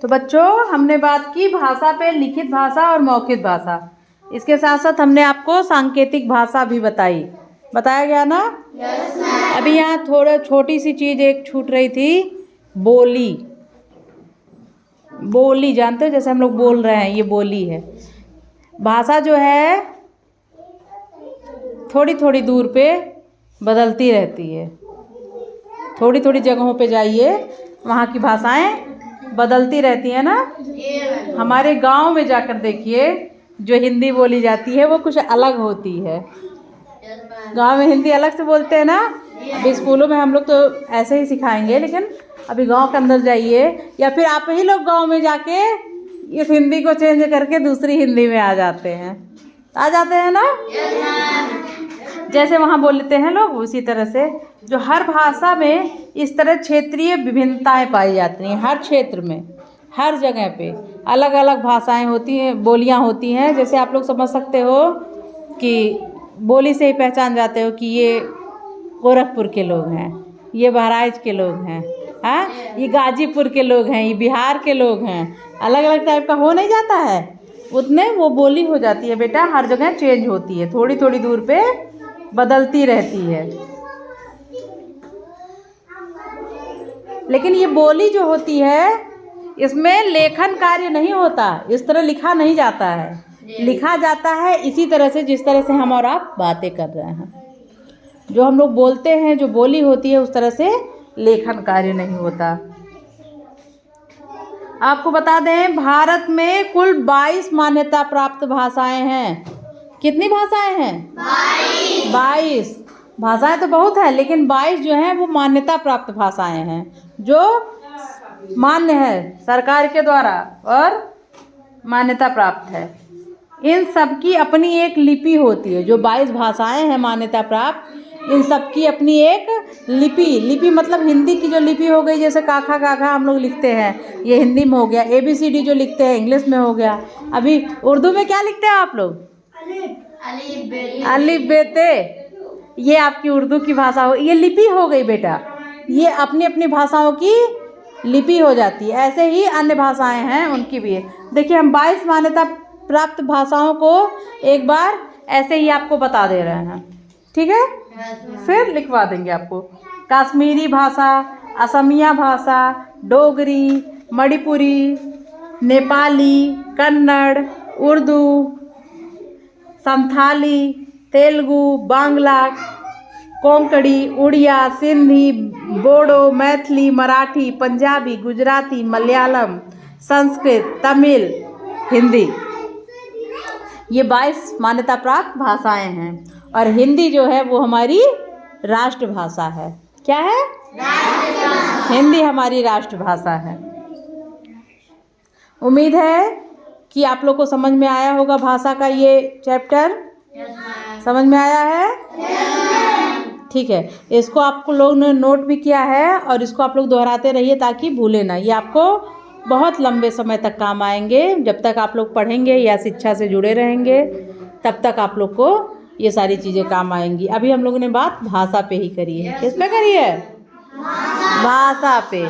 तो बच्चों हमने बात की भाषा पे, लिखित भाषा और मौखिक भाषा। इसके साथ साथ हमने आपको सांकेतिक भाषा भी बताया गया ना? Yes ma'am. अभी यहाँ थोड़ा छोटी सी चीज़ एक छूट रही थी, बोली। बोली जानते हो, जैसे हम लोग बोल रहे हैं, ये बोली है। भाषा जो है थोड़ी थोड़ी दूर पे बदलती रहती है। थोड़ी थोड़ी जगहों पे जाइए, वहाँ की भाषाएं बदलती रहती है ना। हमारे गांव में जाकर देखिए, जो हिंदी बोली जाती है वो कुछ अलग होती है। गांव में हिंदी अलग से बोलते हैं ना। अभी स्कूलों में हम लोग तो ऐसे ही सिखाएंगे, लेकिन अभी गांव के अंदर जाइए, या फिर आप ही लोग गांव में जाके इस हिंदी को चेंज करके दूसरी हिंदी में आ जाते हैं ना। जैसे वहाँ बोलते हैं लोग, उसी तरह से जो हर भाषा में इस तरह क्षेत्रीय विभिन्नताएं पाई जाती हैं। हर क्षेत्र में, हर जगह पे अलग अलग भाषाएं होती हैं, बोलियां होती हैं। जैसे आप लोग समझ सकते हो कि बोली से ही पहचान जाते हो कि ये गोरखपुर के लोग हैं, ये बहराइच के लोग हैं, हाँ, ये गाजीपुर के लोग हैं, ये बिहार के लोग हैं। अलग अलग टाइप का हो नहीं जाता है, उतने वो बोली हो जाती है बेटा। हर जगह चेंज होती है, थोड़ी थोड़ी दूर पे बदलती रहती है। लेकिन ये बोली जो होती है, इसमें लेखन कार्य नहीं होता, इस तरह लिखा नहीं जाता है। लिखा जाता है इसी तरह से जिस तरह से हम और आप बातें कर रहे हैं। जो हम लोग बोलते हैं, जो बोली होती है, उस तरह से लेखन कार्य नहीं होता। आपको बता दें, भारत में कुल 22 मान्यता प्राप्त भाषाएं हैं। कितनी भाषाएं हैं? 22 भाषाएं तो बहुत है, लेकिन 22 जो हैं वो मान्यता प्राप्त भाषाएं हैं, जो मान्य है सरकार के द्वारा और मान्यता प्राप्त है। इन सब की अपनी एक लिपि होती है। जो 22 भाषाएं हैं मान्यता प्राप्त, इन सब की अपनी एक लिपि मतलब हिंदी की जो लिपि हो गई, जैसे काखा काखा हम लोग लिखते हैं, ये हिंदी में हो गया। ABCD जो लिखते हैं, इंग्लिश में हो गया। अभी उर्दू में क्या लिखते हैं आप लोग? अलिफ बेते। ये आपकी उर्दू की भाषा हो, ये लिपि हो गई बेटा। ये अपनी अपनी भाषाओं की लिपि हो जाती है। ऐसे ही अन्य भाषाएं हैं, उनकी भी है। देखिए, हम 22 मान्यता प्राप्त भाषाओं को एक बार ऐसे ही आपको बता दे रहे हैं, ठीक है? फिर लिखवा देंगे आपको। कश्मीरी भाषा, असमिया भाषा, डोगरी, मणिपुरी, नेपाली, कन्नड़, उर्दू, संथाली, तेलुगु, बांग्ला, कोंकणी, उड़िया, सिंधी, बोडो, मैथिली, मराठी, पंजाबी, गुजराती, मलयालम, संस्कृत, तमिल, हिंदी। ये 22 मान्यता प्राप्त भाषाएं हैं। और हिंदी जो है वो हमारी राष्ट्रभाषा है। क्या है? राष्ट्रभाषा। हिंदी हमारी राष्ट्रभाषा है। उम्मीद है कि आप लोग को समझ में आया होगा भाषा का ये चैप्टर। समझ में आया है? ठीक है, इसको आपको लोग ने नोट भी किया है, और इसको आप लोग दोहराते रहिए ताकि भूले ना। ये आपको बहुत लंबे समय तक काम आएंगे। जब तक आप लोग पढ़ेंगे या शिक्षा से जुड़े रहेंगे, तब तक आप लोग को ये सारी चीज़ें काम आएंगी। अभी हम लोगों ने बात भाषा पे ही करी है। किस पे करी है? भाषा पे।